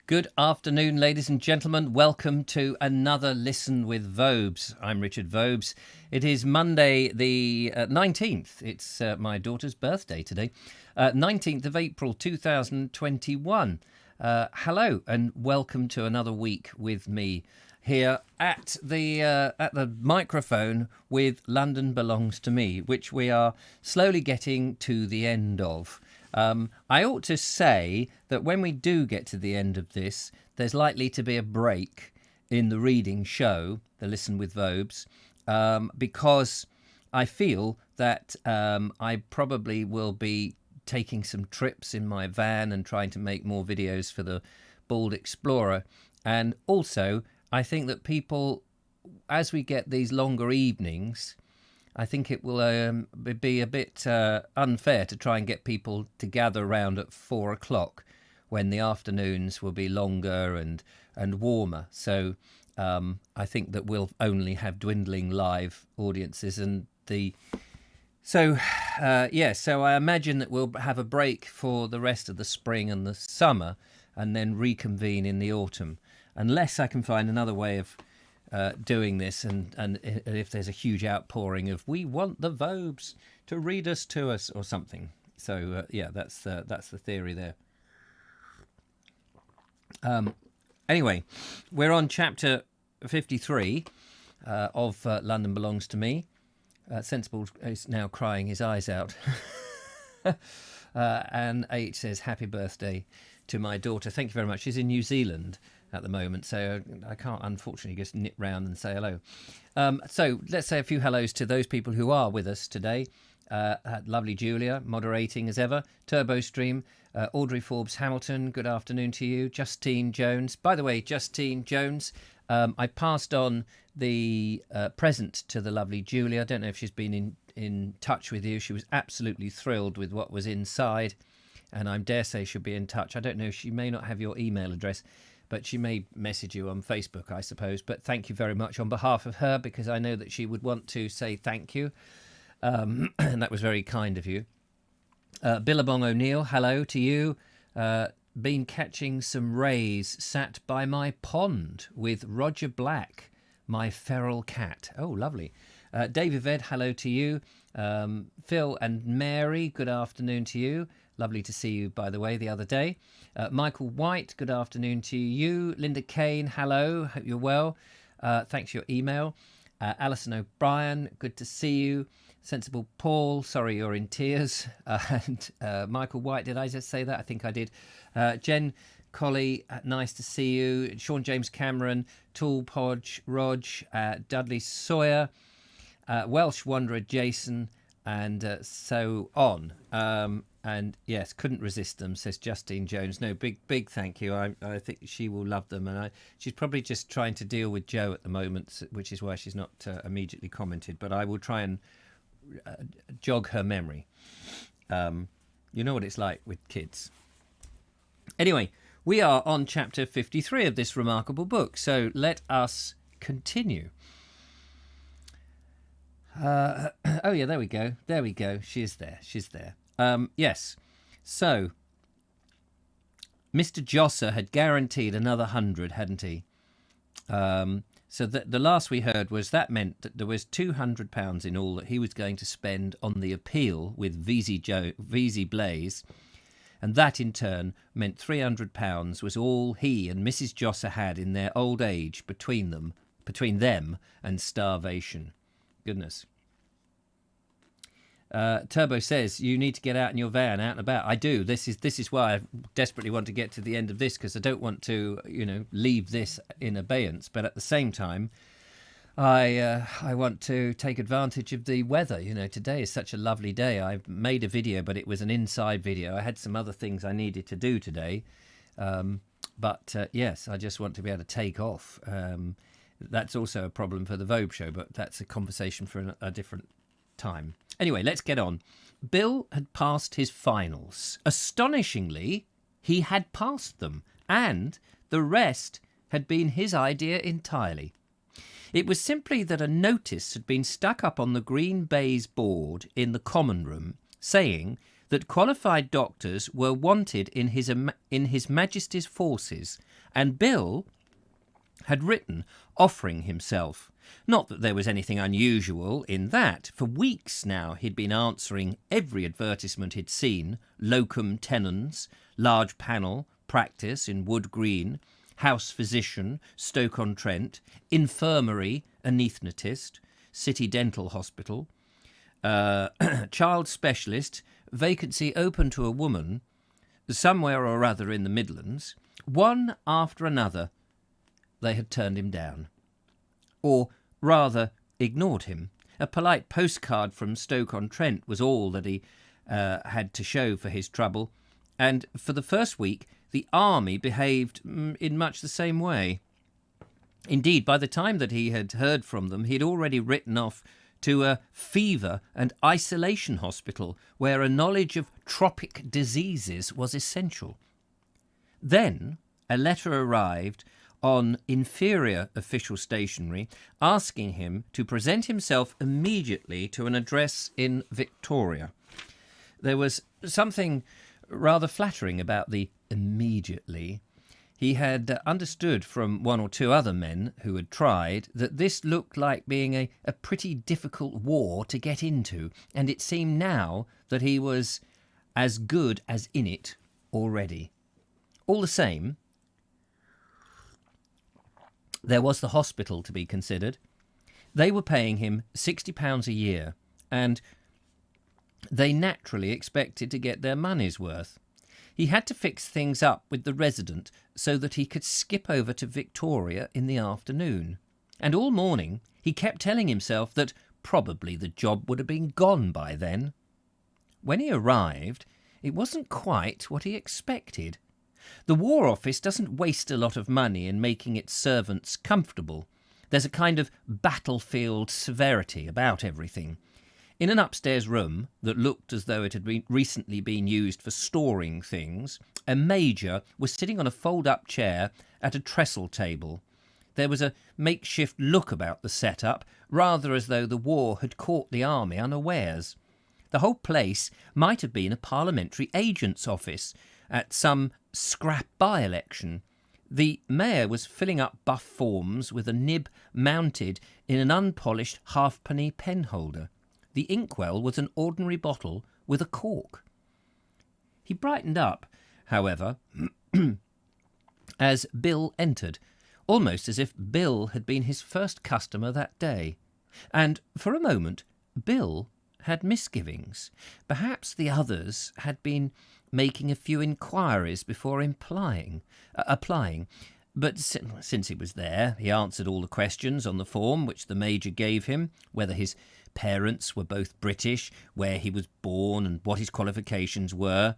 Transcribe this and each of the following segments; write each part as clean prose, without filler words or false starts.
Good afternoon, ladies and gentlemen. Welcome to another Listen with Vobes. I'm Richard Vobes. It is Monday the 19th. It's my daughter's birthday today. 19th of April 2021. Hello and welcome to another week with me here at the microphone with London Belongs to Me, which we are slowly getting to the end of. I ought to say that when we do get to the end of this, there's likely to be a break in the reading show, the Listen with Vobes, because I feel that I probably will be taking some trips in my van and trying to make more videos for the Bald Explorer. And also, I think that people, as we get these longer evenings, I think it will be a bit unfair to try and get people to gather around at 4 o'clock when the afternoons will be longer and warmer. So I think that we'll only have dwindling live audiences. So I imagine that we'll have a break for the rest of the spring and the summer and then reconvene in the autumn, unless I can find another way of doing this, and if there's a huge outpouring of "we want the Vobes to read us to us" or something. So that's the theory there. Anyway, we're on chapter 53 of London Belongs to Me. Sensible is now crying his eyes out. And H says, "Happy birthday to my daughter." Thank you very much. She's in New Zealand at the moment, so I can't unfortunately just nip round and say hello. So let's say a few hellos to those people who are with us today. Lovely Julia, moderating as ever. Turbo Stream, Audrey Forbes Hamilton, good afternoon to you. Justine Jones. By the way, Justine Jones, I passed on the present to the lovely Julia. I don't know if she's been in touch with you. She was absolutely thrilled with what was inside, and I dare say she'll be in touch. I don't know, she may not have your email address, but she may message you on Facebook, I suppose. But thank you very much on behalf of her, because I know that she would want to say thank you. And that was very kind of you. Billabong O'Neill, hello to you. Been catching some rays, sat by my pond with Roger Black, my feral cat. Oh, lovely. David Ved, hello to you. Phil and Mary, good afternoon to you. Lovely to see you, by the way, the other day. Michael White, good afternoon to you. Linda Kane, hello. Hope you're well. Thanks for your email. Alison O'Brien, good to see you. Sensible Paul, sorry you're in tears. And Michael White, did I just say that? I think I did. Jen Colley, nice to see you. Sean James Cameron, Tool Podge, Rog, Dudley Sawyer, Welsh Wanderer Jason, and so on. And yes, couldn't resist them, says Justine Jones. No, big thank you. I think she will love them. And she's probably just trying to deal with Joe at the moment, which is why she's not immediately commented. But I will try and jog her memory. You know what it's like with kids. Anyway, we are on chapter 53 of this remarkable book. So let us continue. Oh, yeah, there we go. There we go. She's there. Yes. So, Mr. Josser had guaranteed another 100, hadn't he? So the last we heard was that meant that there was £200 in all that he was going to spend on the appeal with VZ Blaze. And that, in turn, meant £300 was all he and Mrs. Josser had in their old age between them and starvation. Goodness. Turbo says, you need to get out in your van, out and about. I do. This is why I desperately want to get to the end of this, because I don't want to, leave this in abeyance. But at the same time, I want to take advantage of the weather. Today is such a lovely day. I've made a video, but it was an inside video. I had some other things I needed to do today. But yes, I just want to be able to take off. That's also a problem for the Vogue show, but that's a conversation for a different time. Anyway, let's get on. Bill had passed his finals. Astonishingly, he had passed them, and the rest had been his idea entirely. It was simply that a notice had been stuck up on the green baize board in the common room saying that qualified doctors were wanted in His Majesty's forces and Bill had written offering himself. Not that there was anything unusual in that. For weeks now he'd been answering every advertisement he'd seen: locum tenens, large panel, practice in Wood Green, house physician, Stoke-on-Trent, infirmary, anaesthetist, city dental hospital, child specialist, vacancy open to a woman, somewhere or other in the Midlands. One after another, they had turned him down. Or rather, ignored him. A polite postcard from Stoke-on-Trent was all that he had to show for his trouble, and for the first week the army behaved in much the same way. Indeed, by the time that he had heard from them, he had already written off to a fever and isolation hospital where a knowledge of tropic diseases was essential. Then a letter arrived on inferior official stationery asking him to present himself immediately to an address in Victoria. There was something rather flattering about the immediately. He had understood from one or two other men who had tried that this looked like being a pretty difficult war to get into, and it seemed now that he was as good as in it already. All the same, there was the hospital to be considered. They were paying him £60 a year, and they naturally expected to get their money's worth. He had to fix things up with the resident so that he could skip over to Victoria in the afternoon. And all morning he kept telling himself that probably the job would have been gone by then. When he arrived, it wasn't quite what he expected. The War Office doesn't waste a lot of money in making its servants comfortable. There's a kind of battlefield severity about everything. In an upstairs room that looked as though it had recently been used for storing things, a major was sitting on a fold-up chair at a trestle table. There was a makeshift look about the setup, rather as though the war had caught the army unawares. The whole place might have been a parliamentary agent's office at some scrap by-election. The mayor was filling up buff forms with a nib mounted in an unpolished halfpenny penholder. The inkwell was an ordinary bottle with a cork. He brightened up, however, as Bill entered, almost as if Bill had been his first customer that day. And for a moment, Bill had misgivings. Perhaps the others had been making a few inquiries before applying. But since he was there, he answered all the questions on the form which the Major gave him, whether his parents were both British, where he was born, and what his qualifications were.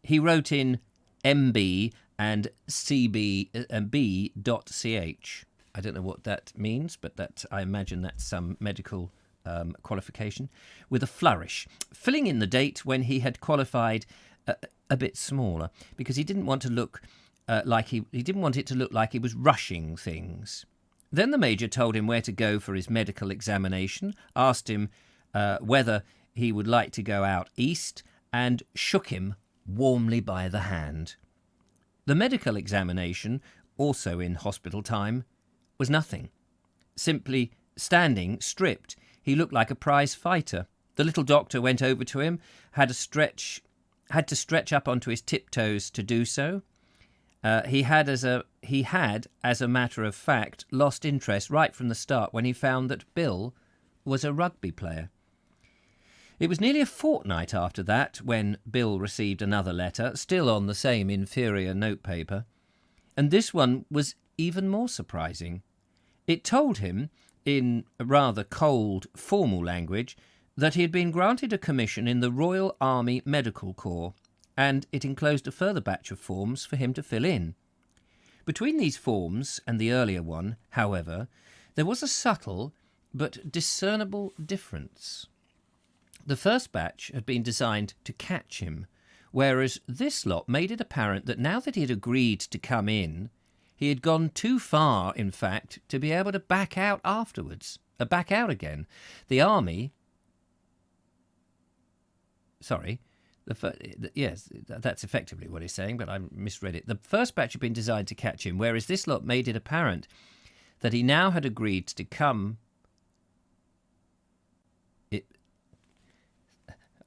He wrote in MB and CB.ch. I don't know what that means, but I imagine that's some medical qualification, with a flourish, filling in the date when he had qualified a bit smaller, because he didn't want to look he didn't want it to look like he was rushing things. Then the Major told him where to go for his medical examination, asked him whether he would like to go out east, and shook him warmly by the hand. The medical examination, also in hospital time, was nothing. Simply standing, stripped, he looked like a prize fighter. The little doctor went over to him, had to stretch up onto his tiptoes to do so. He had, as a matter of fact, lost interest right from the start when he found that Bill was a rugby player. It was nearly a fortnight after that when Bill received another letter, still on the same inferior notepaper, and this one was even more surprising. It told him, in rather cold, formal language, that he had been granted a commission in the Royal Army Medical Corps, and it enclosed a further batch of forms for him to fill in. Between these forms and the earlier one, however, there was a subtle but discernible difference. The first batch had been designed to catch him, whereas this lot made it apparent that now that he had agreed to come in, he had gone too far, in fact, to be able to back out afterwards, back out again. The Yes, that's effectively what he's saying, but I misread it. The first batch had been designed to catch him, whereas this lot made it apparent that he now had agreed to come.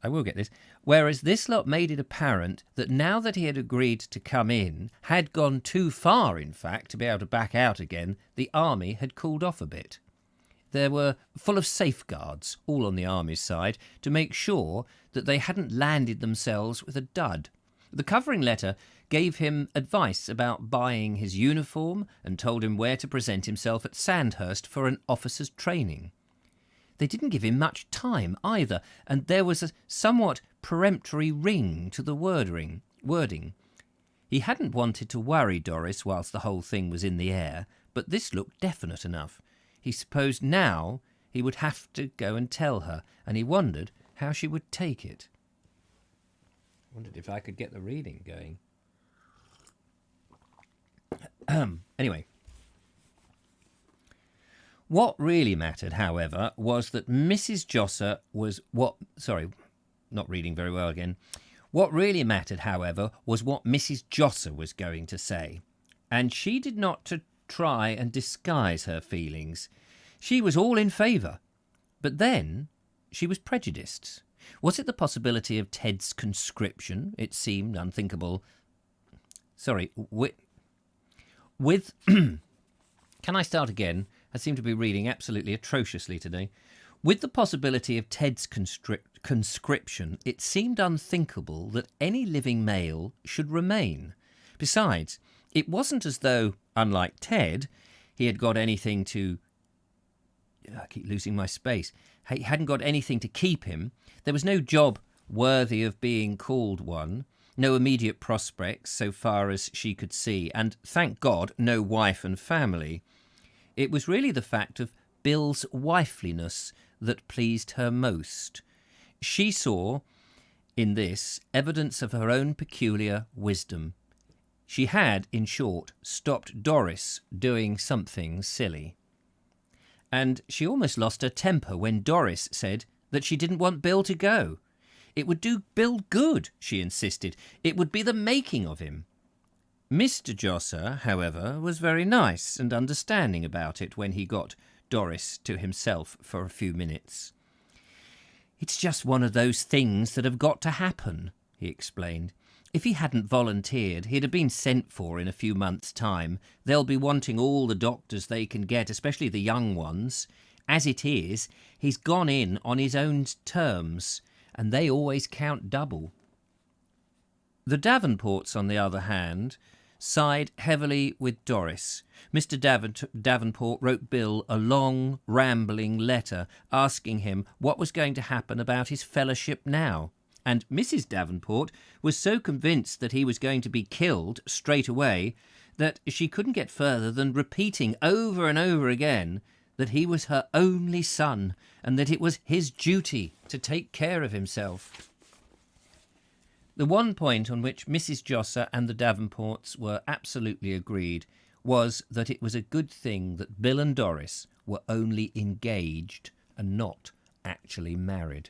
I will get this. Whereas this lot made it apparent that now that he had agreed to come in, had gone too far, in fact, to be able to back out again, the army had cooled off a bit. They were full of safeguards, all on the army's side, to make sure that they hadn't landed themselves with a dud. The covering letter gave him advice about buying his uniform and told him where to present himself at Sandhurst for an officer's training. They didn't give him much time either, and there was a somewhat peremptory ring to the wording. He hadn't wanted to worry Doris whilst the whole thing was in the air, but this looked definite enough. He supposed now he would have to go and tell her, and he wondered how she would take it. Wondered if I could get the reading going. Anyway. What really mattered, however, was that Mrs. Josser was what... Sorry, not reading very well again. What really mattered, however, was what Mrs. Josser was going to say. And she did not try and disguise her feelings. She was all in favour. But then she was prejudiced. Was it the possibility of Ted's conscription? It seemed unthinkable. Sorry, with Can I start again? I seem to be reading absolutely atrociously today. With the possibility of Ted's conscription, it seemed unthinkable that any living male should remain. Besides, it wasn't as though, unlike Ted, he had got anything to... I keep losing my space. He hadn't got anything to keep him. There was no job worthy of being called one, no immediate prospects so far as she could see, and, thank God, no wife and family. It was really the fact of Bill's wifeliness that pleased her most. She saw in this evidence of her own peculiar wisdom. She had, in short, stopped Doris doing something silly. And she almost lost her temper when Doris said that she didn't want Bill to go. It would do Bill good, she insisted. It would be the making of him. Mr. Josser, however, was very nice and understanding about it when he got Doris to himself for a few minutes. "It's just one of those things that have got to happen," he explained. "If he hadn't volunteered, he'd have been sent for in a few months' time. They'll be wanting all the doctors they can get, especially the young ones. As it is, he's gone in on his own terms, and they always count double." The Davenports, on the other hand, sighed heavily with Doris. Mr. Davenport wrote Bill a long, rambling letter asking him what was going to happen about his fellowship now. And Mrs. Davenport was so convinced that he was going to be killed straight away that she couldn't get further than repeating over and over again that he was her only son and that it was his duty to take care of himself. The one point on which Mrs. Josser and the Davenports were absolutely agreed was that it was a good thing that Bill and Doris were only engaged and not actually married.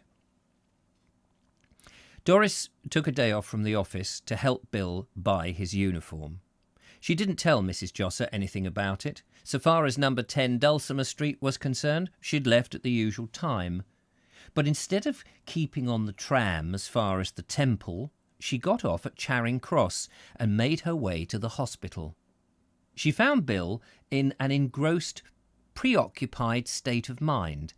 Doris took a day off from the office to help Bill buy his uniform. She didn't tell Mrs. Josser anything about it. So far as number 10 Dulcimer Street was concerned, she'd left at the usual time. But instead of keeping on the tram as far as the Temple, she got off at Charing Cross and made her way to the hospital. She found Bill in an engrossed, preoccupied state of mind.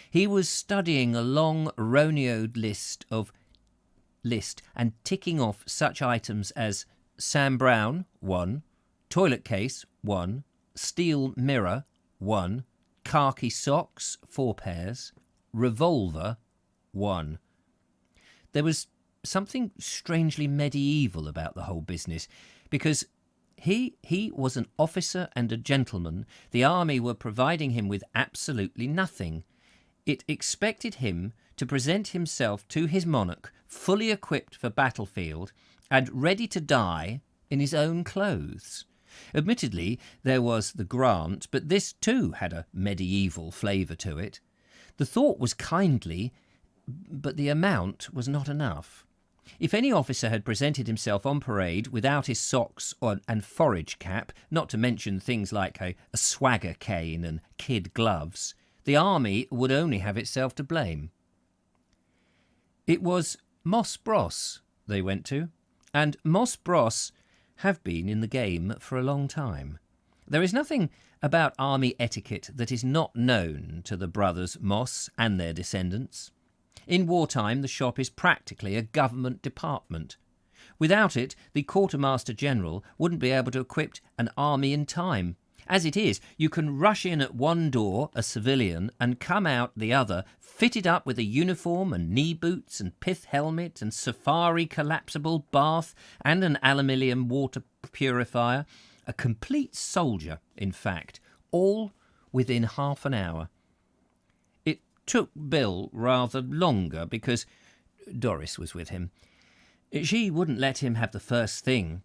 He was studying a long roneoed list and ticking off such items as Sam Brown, 1, toilet case, 1, steel mirror, 1, khaki socks, 4 pairs, revolver, 1. There was something strangely medieval about the whole business, because he was an officer and a gentleman. The army were providing him with absolutely nothing. It expected him to present himself to his monarch fully equipped for battlefield and ready to die in his own clothes. Admittedly, there was the grant, but this too had a medieval flavour to it. The thought was kindly, but the amount was not enough. If any officer had presented himself on parade without his socks and forage cap, not to mention things like a swagger cane and kid gloves, the army would only have itself to blame. It was Moss Bros they went to, and Moss Bros have been in the game for a long time. There is nothing about army etiquette that is not known to the brothers Moss and their descendants. In wartime, the shop is practically a government department. Without it, the Quartermaster General wouldn't be able to equip an army in time. As it is, you can rush in at one door, a civilian, and come out the other, fitted up with a uniform and knee boots and pith helmet and safari collapsible bath and an aluminium water purifier. A complete soldier, in fact, all within half an hour. It took Bill rather longer because Doris was with him. She wouldn't let him have the first thing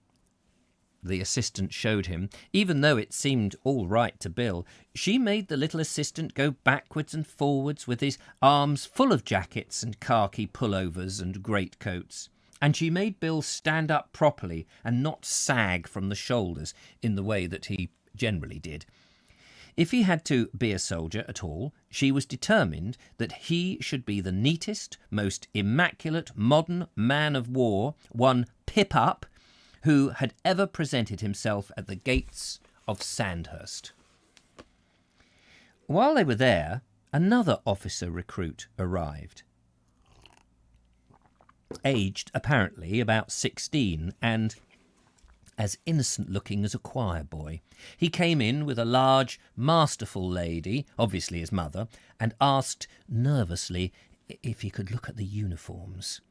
the assistant showed him, even though it seemed all right to Bill. She made the little assistant go backwards and forwards with his arms full of jackets and khaki pullovers and greatcoats. And she made Bill stand up properly and not sag from the shoulders in the way that he generally did. If he had to be a soldier at all, she was determined that he should be the neatest, most immaculate modern man of war, one Pip-Up, who had ever presented himself at the gates of Sandhurst. While they were there, another officer recruit arrived. Aged apparently about 16 and as innocent-looking as a choir boy. He came in with a large, masterful lady, obviously his mother, and asked nervously if he could look at the uniforms.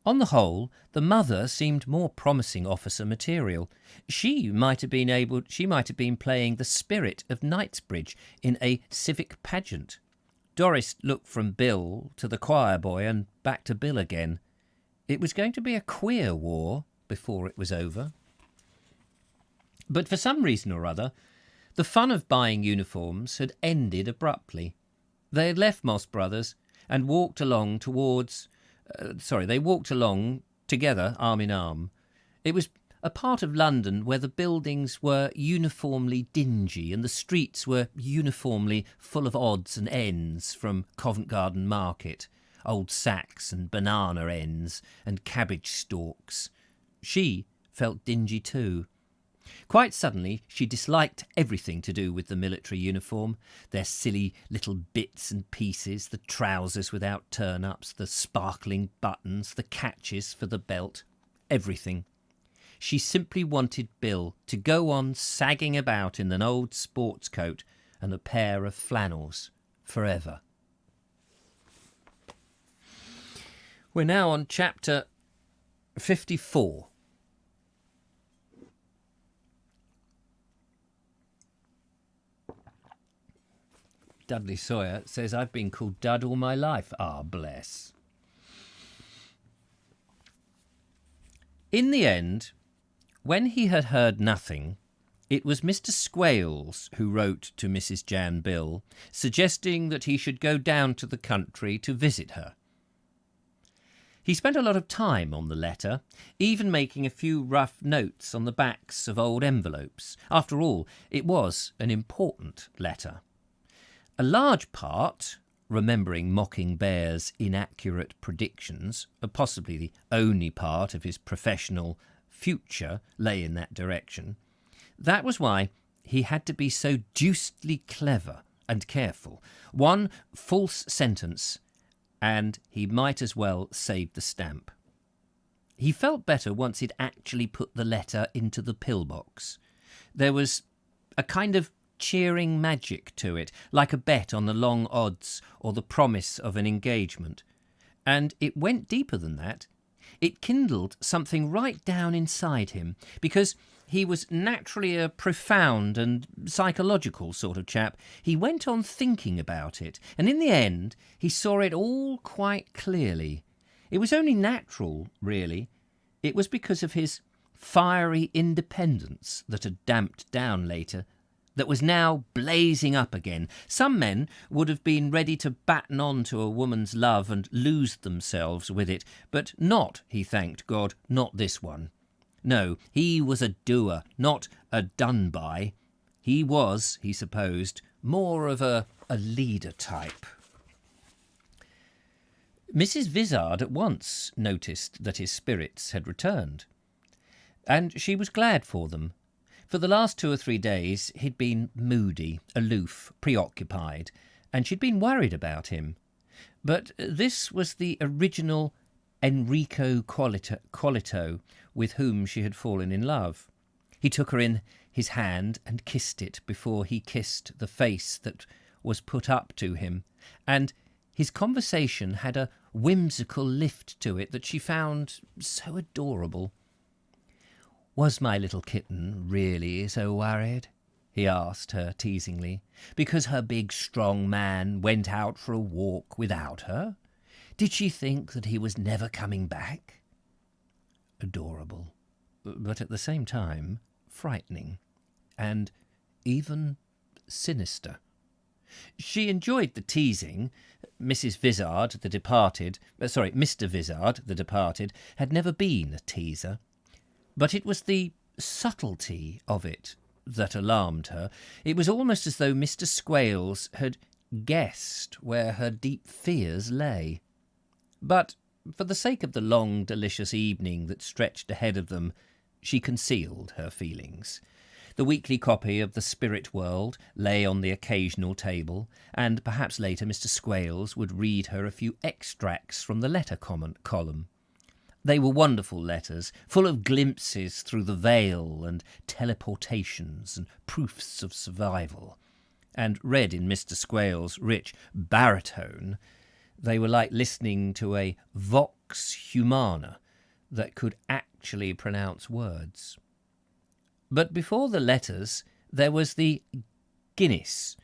On the whole, the mother seemed more promising officer material. She might have been playing the spirit of Knightsbridge in a civic pageant. Doris looked from Bill to the choir boy and back to Bill again. It was going to be a queer war before it was over. But for some reason or other, the fun of buying uniforms had ended abruptly. They had left Moss Brothers and walked along together, arm in arm. It was a part of London where the buildings were uniformly dingy and the streets were uniformly full of odds and ends, from Covent Garden Market, old sacks and banana ends and cabbage stalks. She felt dingy too. Quite suddenly, she disliked everything to do with the military uniform, their silly little bits and pieces, the trousers without turn-ups, the sparkling buttons, the catches for the belt, everything. She simply wanted Bill to go on sagging about in an old sports coat and a pair of flannels forever. We're now on chapter 54. Dudley Sawyer says, I've been called Dud all my life. Ah, bless. In the end, when he had heard nothing, it was Mr. Squales who wrote to Mrs. Jan Bill, suggesting that he should go down to the country to visit her. He spent a lot of time on the letter, even making a few rough notes on the backs of old envelopes. After all, it was an important letter. A large part, remembering Mocking Bear's inaccurate predictions, possibly the only part of his professional future, lay in that direction. That was why he had to be so deucedly clever and careful. One false sentence, and he might as well save the stamp. He felt better once he'd actually put the letter into the pillbox. There was a kind of cheering magic to it, like a bet on the long odds or the promise of an engagement. And it went deeper than that. It kindled something right down inside him, because he was naturally a profound and psychological sort of chap. He went on thinking about it, and in the end he saw it all quite clearly. It was only natural, really. It was because of his fiery independence that had damped down later that was now blazing up again. Some men would have been ready to batten on to a woman's love and lose themselves with it, but not, he thanked God, not this one. No, he was a doer, not a done-by. He was, he supposed, more of a leader type. Mrs. Vizard at once noticed that his spirits had returned, and she was glad for them. For the last 2 or 3 days he'd been moody, aloof, preoccupied, and she'd been worried about him. But this was the original Enrico Qualito with whom she had fallen in love. He took her in his hand and kissed it before he kissed the face that was put up to him, and his conversation had a whimsical lift to it that she found so adorable. "Was my little kitten really so worried?" he asked her teasingly, "because her big strong man went out for a walk without her? Did she think that he was never coming back?" Adorable, but at the same time frightening, and even sinister. She enjoyed the teasing. Mr. Vizard, the departed, had never been a teaser. But it was the subtlety of it that alarmed her. It was almost as though Mr. Squales had guessed where her deep fears lay. But for the sake of the long, delicious evening that stretched ahead of them, she concealed her feelings. The weekly copy of The Spirit World lay on the occasional table, and perhaps later Mr. Squales would read her a few extracts from the letter column. They were wonderful letters, full of glimpses through the veil and teleportations and proofs of survival. And read in Mr. Squales' rich baritone, they were like listening to a vox humana that could actually pronounce words. But before the letters there was the Guinness.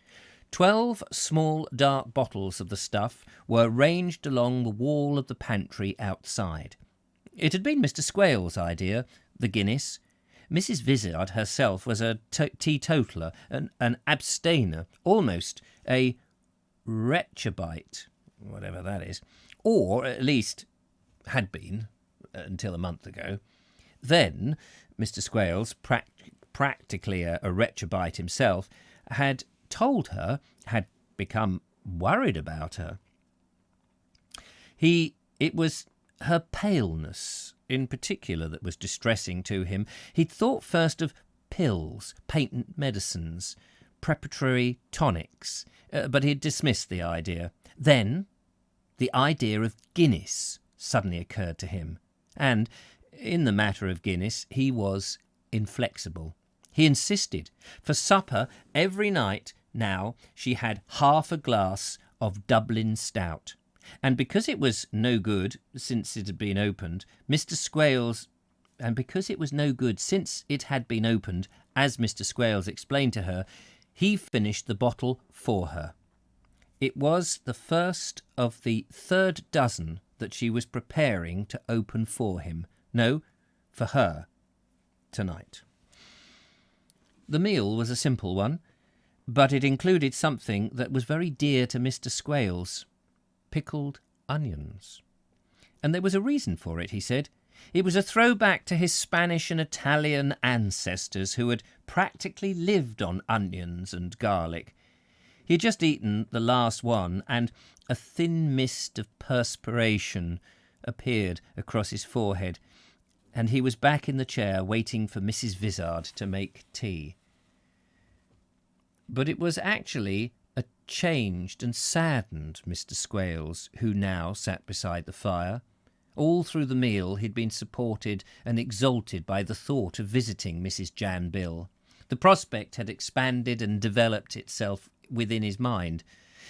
12 small dark bottles of the stuff were ranged along the wall of the pantry outside. It had been Mr. Squales' idea, the Guinness. Mrs. Vizard herself was a teetotaler, an abstainer, almost a Rechabite, whatever that is, or at least had been until a month ago. Then Mr. Squales, practically a Rechabite himself, had told her, had become worried about her. It was her paleness in particular that was distressing to him. He'd thought first of pills, patent medicines, preparatory tonics, but he'd dismissed the idea. Then the idea of Guinness suddenly occurred to him, and in the matter of Guinness he was inflexible. He insisted. For supper every night now she had half a glass of Dublin stout. And because it was no good since it had been opened, Mr. Squales, as Mr. Squales explained to her, he finished the bottle for her. It was the first of the 3rd dozen that she was preparing to open for him. No, for her, tonight. The meal was a simple one, but it included something that was very dear to Mr. Squales. Pickled onions. And there was a reason for it, he said. It was a throwback to his Spanish and Italian ancestors who had practically lived on onions and garlic. He had just eaten the last one, and a thin mist of perspiration appeared across his forehead, and he was back in the chair waiting for Mrs. Vizard to make tea. But it was actually a changed and saddened Mr. Squales who now sat beside the fire. All through the meal he'd been supported and exalted by the thought of visiting Mrs. Jan Bill. The prospect had expanded and developed itself within his mind.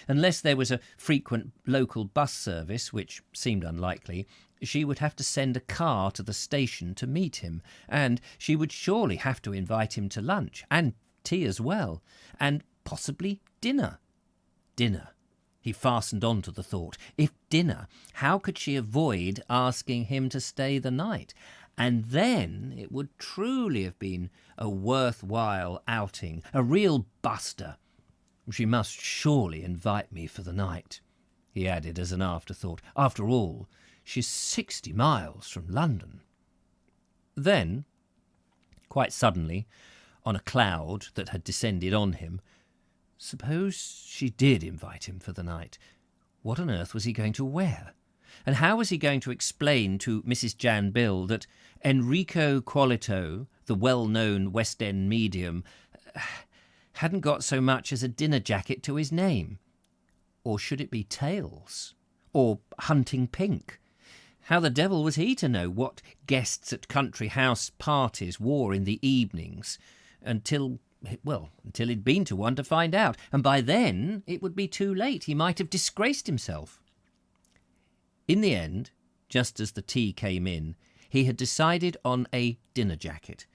Unless there was a frequent local bus service, which seemed unlikely, she would have to send a car to the station to meet him, and she would surely have to invite him to lunch, and tea as well, and possibly dinner. Dinner. He fastened on to the thought. If dinner, how could she avoid asking him to stay the night? And then it would truly have been a worthwhile outing, a real buster. She must surely invite me for the night, he added as an afterthought. After all, she's 60 miles from London. Then, quite suddenly, on a cloud that had descended on him, suppose she did invite him for the night. What on earth was he going to wear? And how was he going to explain to Mrs. Jan Bill that Enrico Qualito, the well-known West End medium, hadn't got so much as a dinner jacket to his name? Or should it be tails? Or hunting pink? How the devil was he to know what guests at country house parties wore in the evenings until he'd been to one to find out, and by then it would be too late. He might have disgraced himself. In the end, just as the tea came in, he had decided on a dinner jacket.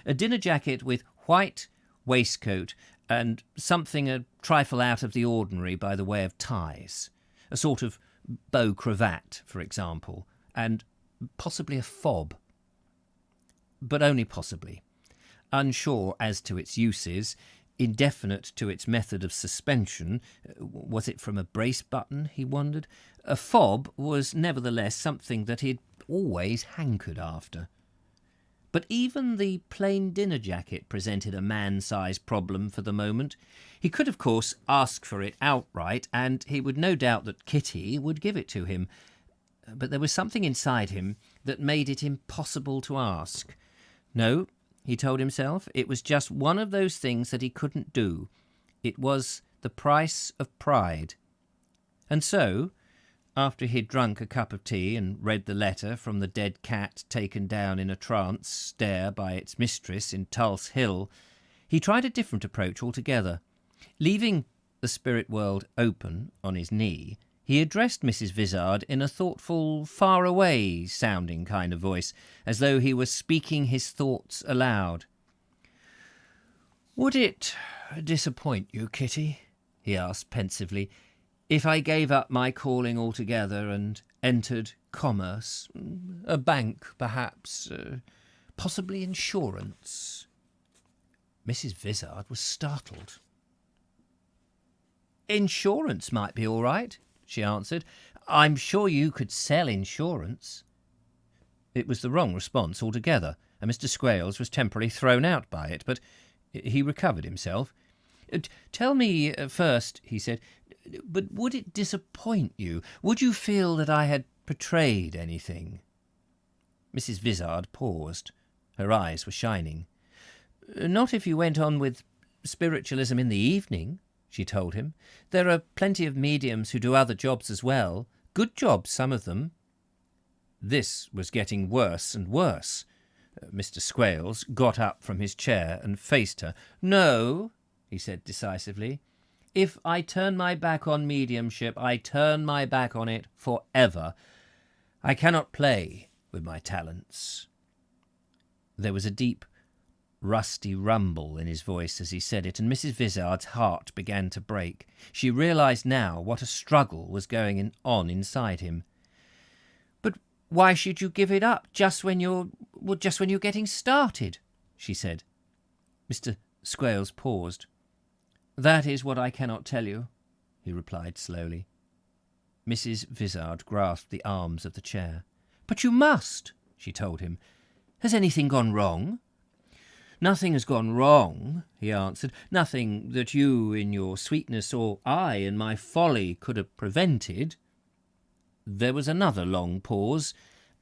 A dinner jacket with white waistcoat and something a trifle out of the ordinary by the way of ties. A sort of bow cravat, for example, and possibly a fob. But only possibly. Unsure as to its uses, indefinite to its method of suspension. Was it from a brace button, he wondered? A fob was nevertheless something that he'd always hankered after. But even the plain dinner jacket presented a man-sized problem for the moment. He could, of course, ask for it outright, and he would no doubt that Kitty would give it to him. But there was something inside him that made it impossible to ask. No, he told himself, it was just one of those things that he couldn't do. It was the price of pride. And so, after he'd drunk a cup of tea and read the letter from the dead cat taken down in a trance stare by its mistress in Tulse Hill, he tried a different approach altogether. Leaving the spirit world open on his knee, he addressed Mrs. Vizard in a thoughtful, far-away sounding kind of voice, as though he were speaking his thoughts aloud. "Would it disappoint you, Kitty," he asked pensively, "if I gave up my calling altogether and entered commerce, a bank, perhaps, possibly insurance?" Mrs. Vizard was startled. "Insurance might be all right," she answered. "I'm sure you could sell insurance." It was the wrong response altogether, and Mr. Squales was temporarily thrown out by it, but he recovered himself. "Tell me first," he said, "but would it disappoint you? Would you feel that I had betrayed anything?" Mrs. Vizard paused. Her eyes were shining. "Not if you went on with spiritualism in the evening," she told him. "There are plenty of mediums who do other jobs as well. Good jobs, some of them." This was getting worse and worse. Mr. Squales got up from his chair and faced her. "No," he said decisively. "If I turn my back on mediumship, I turn my back on it for ever. I cannot play with my talents." There was a deep, rusty rumble in his voice as he said it, and Mrs. Vizard's heart began to break. She realised now what a struggle was going on inside him. "But why should you give it up just when you're getting started?" she said. Mr. Squales paused. "That is what I cannot tell you," he replied slowly. Mrs. Vizard grasped the arms of the chair. "But you must," she told him. "Has anything gone wrong?" "Nothing has gone wrong," he answered. "Nothing that you in your sweetness or I in my folly could have prevented." There was another long pause,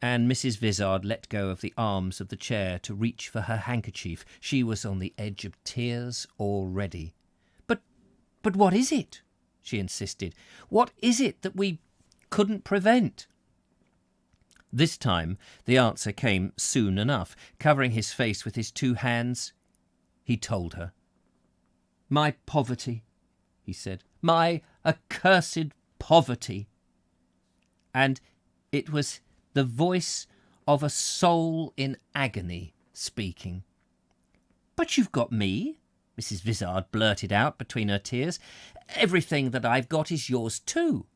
and Mrs. Vizard let go of the arms of the chair to reach for her handkerchief. She was on the edge of tears already. But what is it?" she insisted. "What is it that we couldn't prevent?" This time the answer came soon enough. Covering his face with his two hands, he told her. "My poverty," he said. "My accursed poverty." And it was the voice of a soul in agony speaking. "But you've got me," Mrs. Vizard blurted out between her tears. "Everything that I've got is yours too."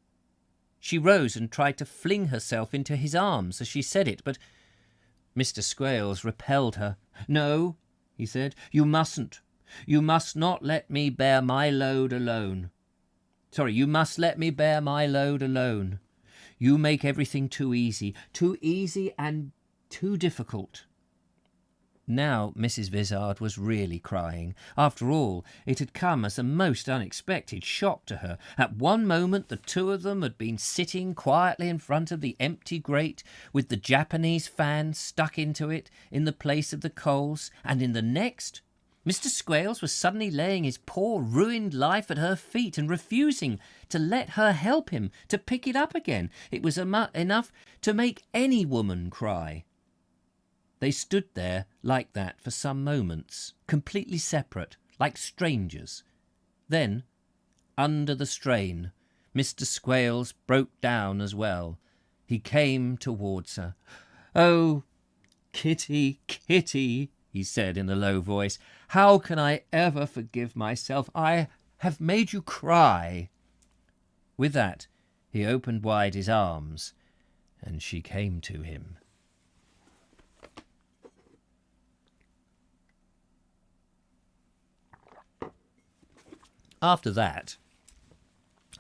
She rose and tried to fling herself into his arms as she said it, but Mr. Squales repelled her. "No," he said, "you mustn't. You must not let me bear my load alone. You must let me bear my load alone. You make everything too easy and too difficult." Now Mrs. Vizard was really crying. After all, it had come as a most unexpected shock to her. At one moment the two of them had been sitting quietly in front of the empty grate with the Japanese fan stuck into it in the place of the coals, and in the next Mr. Squales was suddenly laying his poor ruined life at her feet and refusing to let her help him to pick it up again. It was enough to make any woman cry. They stood there like that for some moments, completely separate, like strangers. Then, under the strain, Mr. Squales broke down as well. He came towards her. "Oh, Kitty, Kitty," he said in a low voice, "how can I ever forgive myself? I have made you cry." With that, he opened wide his arms, and she came to him. After that,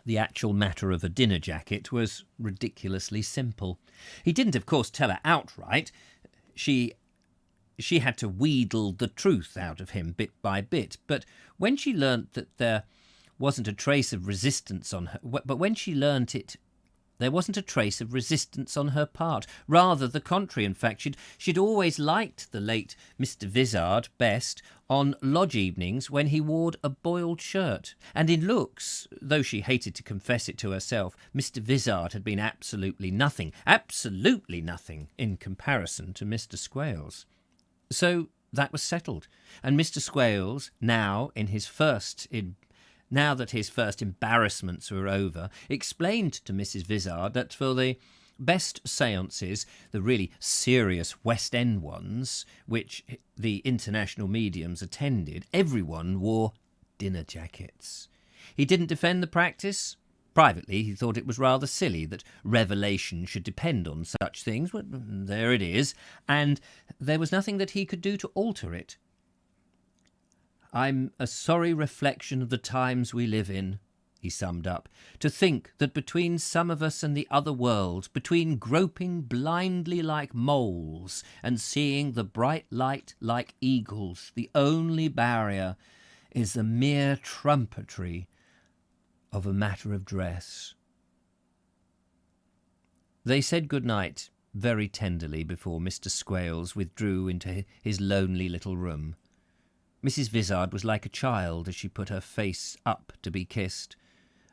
the actual matter of a dinner jacket was ridiculously simple. He didn't, of course, tell her outright. She had to wheedle the truth out of him bit by bit. But when she learnt that there wasn't a trace of resistance on her, there wasn't a trace of resistance on her part. Rather the contrary. In fact, she'd always liked the late Mr. Vizard best on lodge evenings when he wore a boiled shirt. And in looks, though she hated to confess it to herself, Mr. Vizard had been absolutely nothing in comparison to Mr. Squales. So that was settled. And Mr. Squales, now that his first embarrassments were over, explained to Mrs. Vizard that for the best séances, the really serious West End ones, which the international mediums attended, everyone wore dinner jackets. He didn't defend the practice. Privately, he thought it was rather silly that revelation should depend on such things. Well, there it is, and there was nothing that he could do to alter it. "I'm a sorry reflection of the times we live in," he summed up, "to think that between some of us and the other world, between groping blindly like moles and seeing the bright light like eagles, the only barrier is the mere trumpetry of a matter of dress." They said good night very tenderly before Mr. Squales withdrew into his lonely little room. Mrs. Vizard was like a child as she put her face up to be kissed,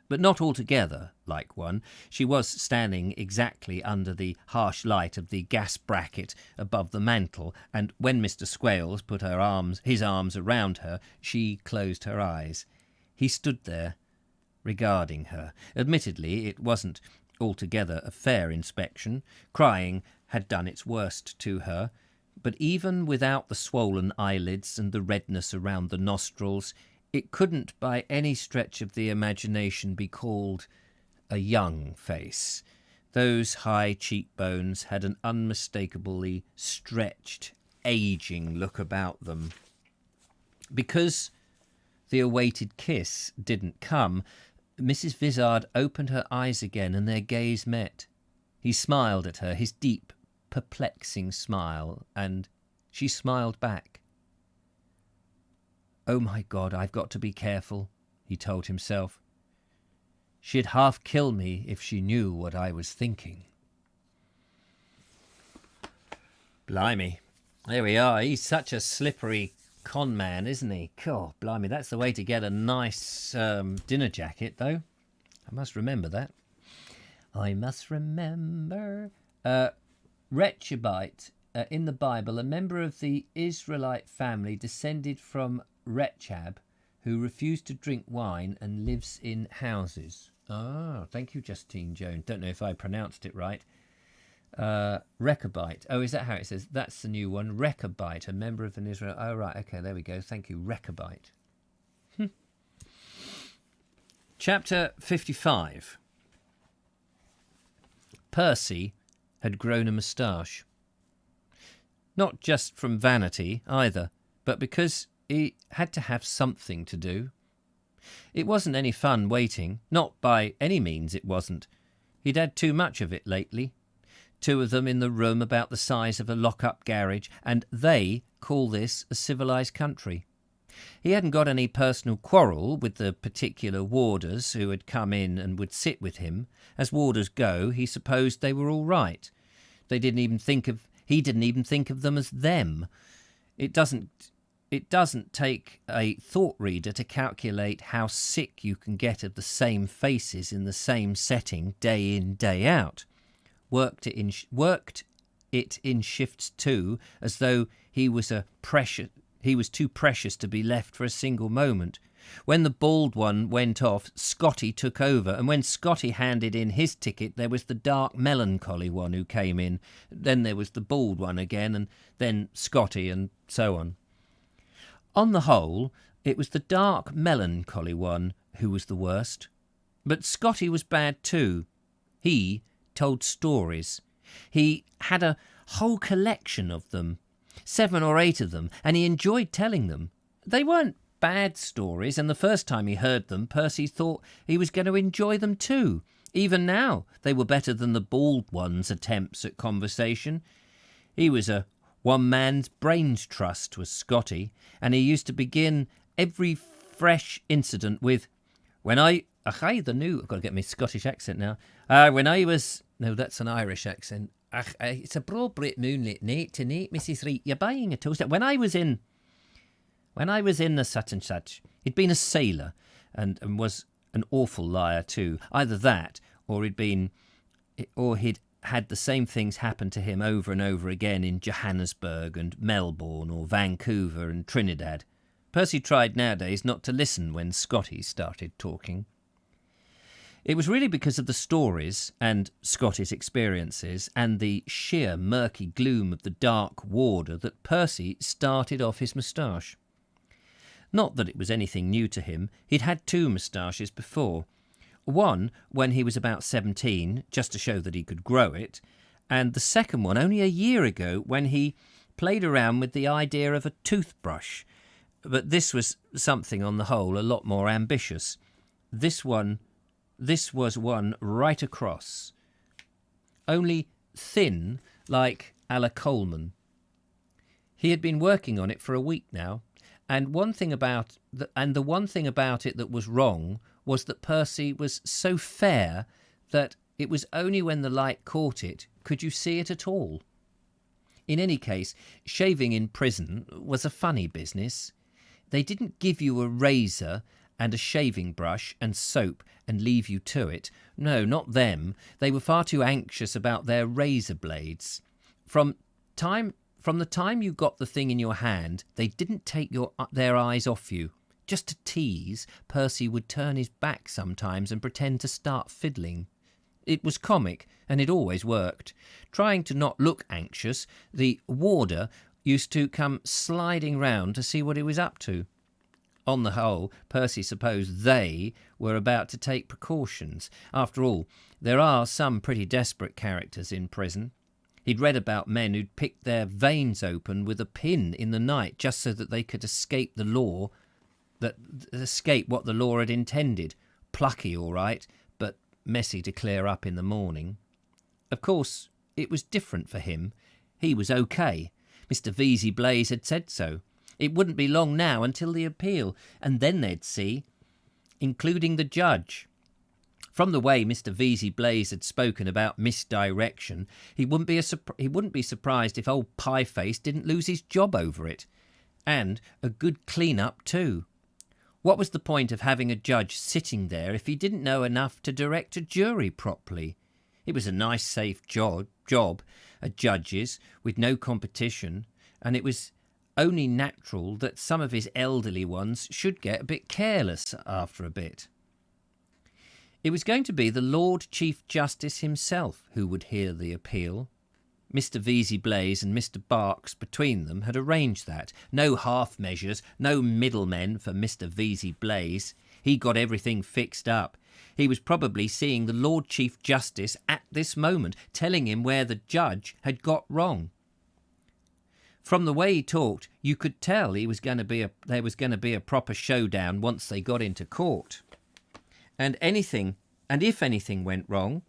but not altogether like one. She was standing exactly under the harsh light of the gas bracket above the mantel, and when Mr. Squales put his arms around her, she closed her eyes. He stood there, regarding her. Admittedly, it wasn't altogether a fair inspection. Crying had done its worst to her, but even without the swollen eyelids and the redness around the nostrils, it couldn't by any stretch of the imagination be called a young face. Those high cheekbones had an unmistakably stretched, ageing look about them. Because the awaited kiss didn't come, Mrs. Vizard opened her eyes again and their gaze met. He smiled at her, his deep, perplexing smile, and she smiled back. "Oh, my God, I've got to be careful," he told himself. "She'd half kill me if she knew what I was thinking." Blimey. There we are. He's such a slippery con man, isn't he? God, blimey, that's the way to get a nice dinner jacket, though. I must remember that. I must remember. Rechabite, in the Bible, a member of the Israelite family descended from Rechab, who refused to drink wine and lives in houses. Ah, thank you, Justine Jones. Don't know if I pronounced it right. Rechabite. Oh, is that how it says? That's the new one. Rechabite, a member of an Israel. Oh, right. Okay, there we go. Thank you. Rechabite. Chapter 55. Percy had grown a moustache. Not just from vanity either, but because he had to have something to do. It wasn't any fun waiting, not by any means it wasn't. He'd had too much of it lately. 2 of them in the room about the size of a lock-up garage, and they call this a civilised country. He hadn't got any personal quarrel with the particular warders who had come in and would sit with him. As warders go, he supposed they were all right. He didn't even think of them as them. It doesn't take a thought reader to calculate how sick you can get of the same faces in the same setting day in, day out. Worked it in shifts too, as though he was too precious to be left for a single moment. When the bald one went off, Scotty took over, and when Scotty handed in his ticket, there was the dark melancholy one who came in. Then there was the bald one again, and then Scotty, and so on. On the whole, it was the dark melancholy one who was the worst. But Scotty was bad too. He told stories. He had a whole collection of them, 7 or 8 of them, and he enjoyed telling them. They weren't bad stories, and the first time he heard them, Percy thought he was going to enjoy them too. Even now, they were better than the bald one's attempts at conversation. He was a one-man's brains trust, was Scotty, and he used to begin every fresh incident with, I've got to get my Scottish accent now. No, that's an Irish accent. It's a broad bright moonlit night tonight, Mrs. Reed. You're buying a toast. When I was in the such and such, he'd been a sailor and was an awful liar too. Either that, or he'd had the same things happen to him over and over again in Johannesburg and Melbourne or Vancouver and Trinidad. Percy tried nowadays not to listen when Scotty started talking. It was really because of the stories and Scotty's experiences and the sheer murky gloom of the dark warder that Percy started off his moustache. Not that it was anything new to him. He'd had 2 moustaches before. One when he was about 17, just to show that he could grow it, and the second one only a year ago when he played around with the idea of a toothbrush. But this was something on the whole a lot more ambitious. This was one right across, only thin like a la Coleman. He had been working on it for a week now, and the one thing about it that was wrong was that Percy was so fair that it was only when the light caught it could you see it at all. In any case, shaving in prison was a funny business. They didn't give you a razor and a shaving brush and soap and leave you to it. No, not them. They were far too anxious about their razor blades. From the time you got the thing in your hand, they didn't take their eyes off you. Just to tease, Percy would turn his back sometimes and pretend to start fiddling. It was comic, and it always worked. Trying to not look anxious, the warder used to come sliding round to see what he was up to. On the whole, Percy supposed they were about to take precautions. After all, there are some pretty desperate characters in prison. He'd read about men who'd picked their veins open with a pin in the night just so that they could escape what the law had intended. Plucky, all right, but messy to clear up in the morning. Of course, it was different for him. He was okay. Mr. Vesey Blaze had said so. It wouldn't be long now until the appeal, and then they'd see, including the judge. From the way Mr. Vesey Blaze had spoken about misdirection, he wouldn't be surprised if old Pieface didn't lose his job over it. And a good clean-up too. What was the point of having a judge sitting there if he didn't know enough to direct a jury properly? It was a nice, safe job, a judge's, with no competition, and it was only natural that some of his elderly ones should get a bit careless after a bit. It was going to be the Lord Chief Justice himself who would hear the appeal. Mr. Vesey Blaze and Mr. Barks between them had arranged that. No half measures, no middlemen for Mr. Vesey Blaze. He got everything fixed up. He was probably seeing the Lord Chief Justice at this moment, telling him where the judge had got wrong. From the way he talked, you could tell there was going to be a proper showdown once they got into court. And if anything went wrong,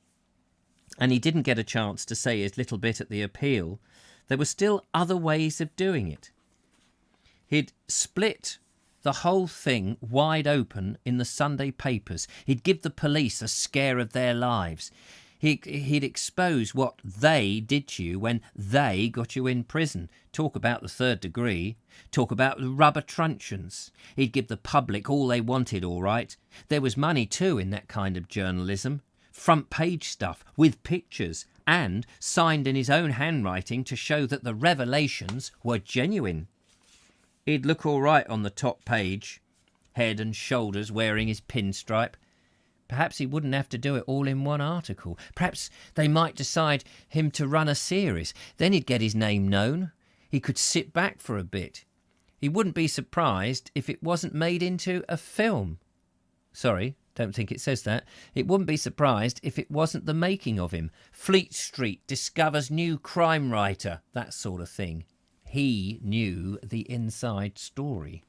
and he didn't get a chance to say his little bit at the appeal, there were still other ways of doing it. He'd split the whole thing wide open in the Sunday papers. He'd give the police a scare of their lives. He'd expose what they did to you when they got you in prison. Talk about the third degree. Talk about the rubber truncheons. He'd give the public all they wanted, all right. There was money too in that kind of journalism. Front page stuff with pictures and signed in his own handwriting to show that the revelations were genuine. He'd look all right on the top page, head and shoulders wearing his pinstripe. Perhaps he wouldn't have to do it all in one article. Perhaps they might decide him to run a series. Then he'd get his name known. He could sit back for a bit. He wouldn't be surprised if it wasn't made into a film. Sorry, don't think it says that. It wouldn't be surprised if it wasn't the making of him. Fleet Street discovers new crime writer, that sort of thing. He knew the inside story.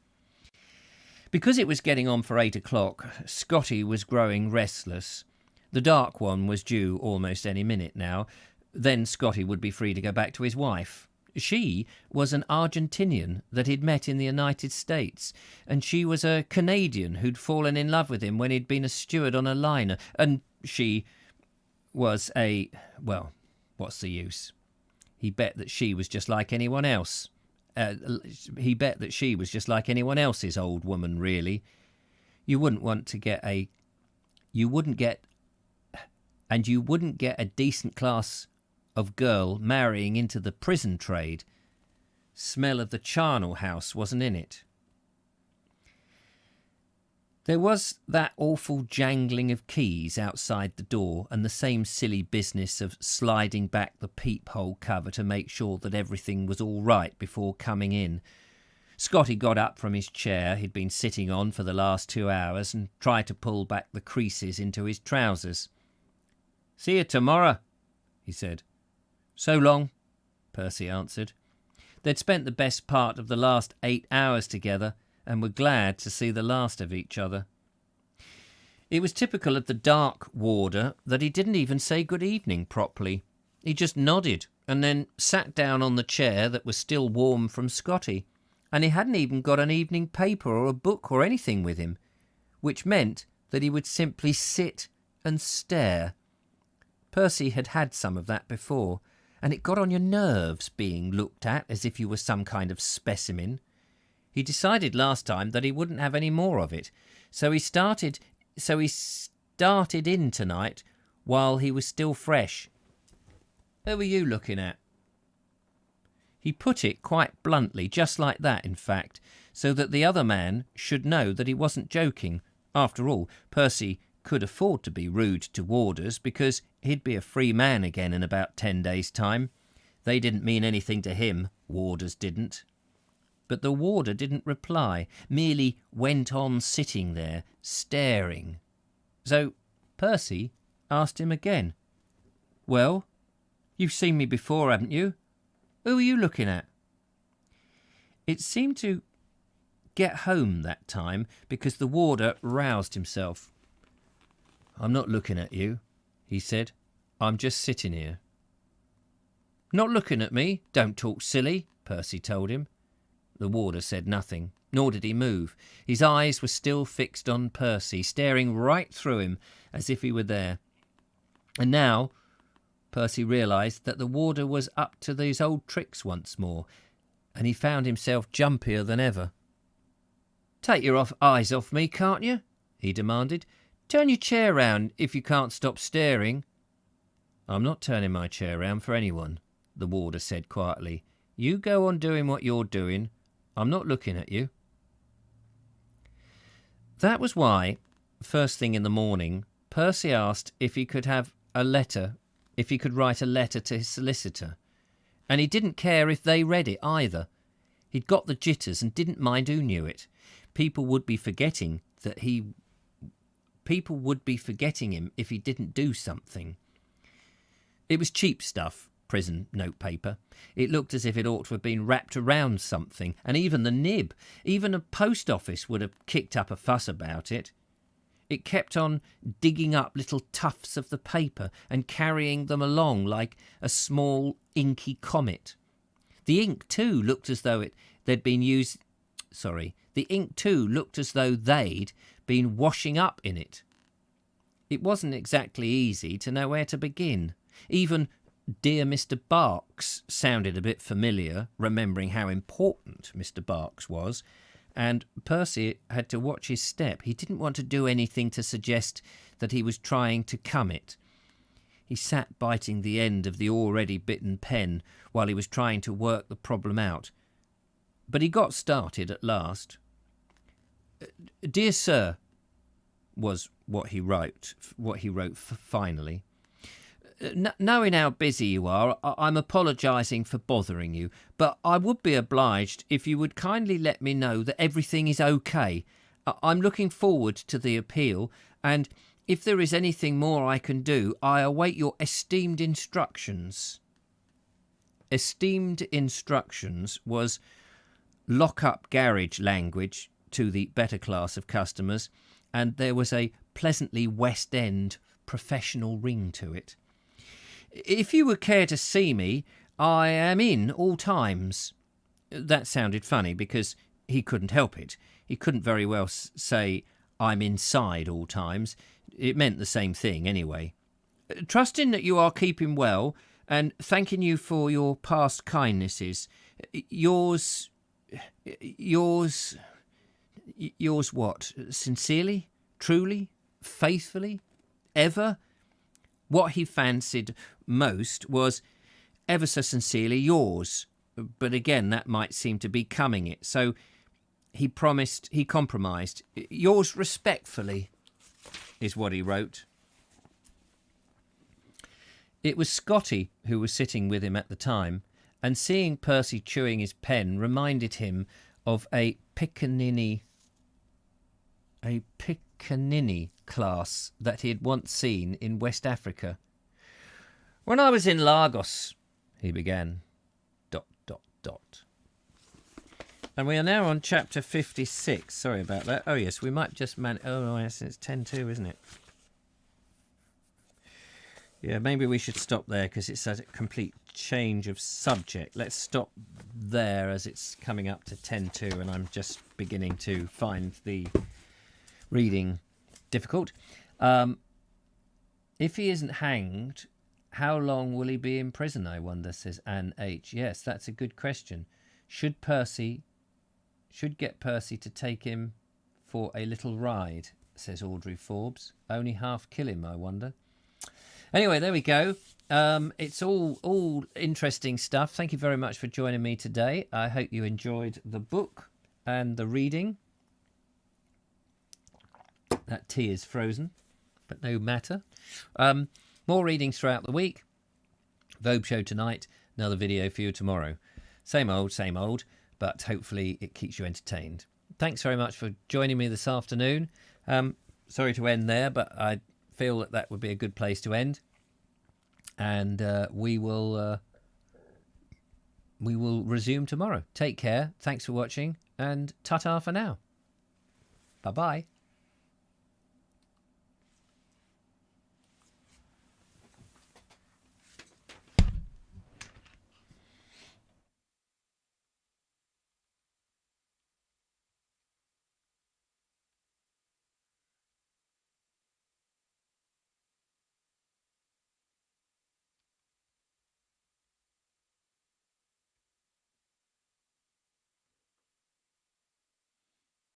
Because it was getting on for 8 o'clock, Scotty was growing restless. The dark one was due almost any minute now. Then Scotty would be free to go back to his wife. She was an Argentinian that he'd met in the United States, and she was a Canadian who'd fallen in love with him when he'd been a steward on a liner, and she was well, what's the use? He bet that she was just like anyone else. He bet that she was just like anyone else's old woman, really. You wouldn't get a decent class of girl marrying into the prison trade. Smell of the charnel house wasn't in it. There was that awful jangling of keys outside the door and the same silly business of sliding back the peephole cover to make sure that everything was all right before coming in. Scotty got up from his chair he'd been sitting on for the last 2 hours and tried to pull back the creases into his trousers. "See you tomorrow," he said. "So long," Percy answered. They'd spent the best part of the last 8 hours together and were glad to see the last of each other. It was typical of the dark warder that he didn't even say good evening properly. He just nodded and then sat down on the chair that was still warm from Scotty, and he hadn't even got an evening paper or a book or anything with him, which meant that he would simply sit and stare. Percy had had some of that before, and it got on your nerves being looked at as if you were some kind of specimen. He decided last time that he wouldn't have any more of it, so he started in tonight while he was still fresh. "Who are you looking at?" He put it quite bluntly, just like that, in fact, so that the other man should know that he wasn't joking. After all, Percy could afford to be rude to warders because he'd be a free man again in about 10 days' time. They didn't mean anything to him, warders didn't. But the warder didn't reply, merely went on sitting there, staring. So Percy asked him again. "Well, you've seen me before, haven't you? Who are you looking at?" It seemed to get home that time because the warder roused himself. "I'm not looking at you," he said. "I'm just sitting here." "Not looking at me? Don't talk silly," Percy told him. The warder said nothing, nor did he move. His eyes were still fixed on Percy, staring right through him as if he were there. And now Percy realised that the warder was up to these old tricks once more, and he found himself jumpier than ever. "Take your eyes off me, can't you?" he demanded. "Turn your chair round if you can't stop staring." "I'm not turning my chair round for anyone," the warder said quietly. "You go on doing what you're doing. I'm not looking at you." That was why, first thing in the morning, Percy asked if he could write a letter to his solicitor. And he didn't care if they read it either. He'd got the jitters and didn't mind who knew it. People would be forgetting him if he didn't do something. It was cheap stuff, prison notepaper. It looked as if it ought to have been wrapped around something, and even the nib. Even a post office would have kicked up a fuss about it. It kept on digging up little tufts of the paper and carrying them along like a small inky comet. The ink too looked as though they'd been used. The ink too looked as though they'd been washing up in it. It wasn't exactly easy to know where to begin. Even Dear Mr. Barks sounded a bit familiar, remembering how important Mr. Barks was, and Percy had to watch his step. He didn't want to do anything to suggest that he was trying to cum it. He sat biting the end of the already bitten pen while he was trying to work the problem out. But he got started at last. Dear Sir, was what he wrote finally. Knowing how busy you are, I'm apologising for bothering you, but I would be obliged if you would kindly let me know that everything is okay. I'm looking forward to the appeal, and if there is anything more I can do, I await your esteemed instructions. Esteemed instructions was lock-up garage language to the better class of customers, and there was a pleasantly West End professional ring to it. If you would care to see me, I am in all times. That sounded funny because he couldn't help it. He couldn't very well say, I'm inside all times. It meant the same thing anyway. Trusting that you are keeping well and thanking you for your past kindnesses. Yours what? Sincerely? Truly? Faithfully? Ever? What he fancied most was ever so sincerely yours. But again, that might seem to be coming it. So he compromised. Yours respectfully is what he wrote. It was Scotty who was sitting with him at the time, and seeing Percy chewing his pen reminded him of a Piccaninny class that he had once seen in West Africa. When I was in Lagos, he began, ... And we are now on chapter 56. Sorry about that. Oh, yes, we might just oh, yes, it's 10:2, isn't it? Yeah, maybe we should stop there because it's a complete change of subject. Let's stop there as it's coming up to 10:2 and I'm just beginning to find the reading difficult. If he isn't hanged, how long will he be in prison, I wonder, says Anne H. Yes, that's a good question. Should get Percy to take him for a little ride, says Audrey Forbes. Only half kill him, I wonder. Anyway, there we go. It's all interesting stuff. Thank you very much for joining me today. I hope you enjoyed the book and the reading. That tea is frozen, but no matter. More readings throughout the week. Vobe show tonight. Another video for you tomorrow. Same old, but hopefully it keeps you entertained. Thanks very much for joining me this afternoon. Sorry to end there, but I feel that would be a good place to end. And we will resume tomorrow. Take care. Thanks for watching, and ta-ta for now. Bye-bye.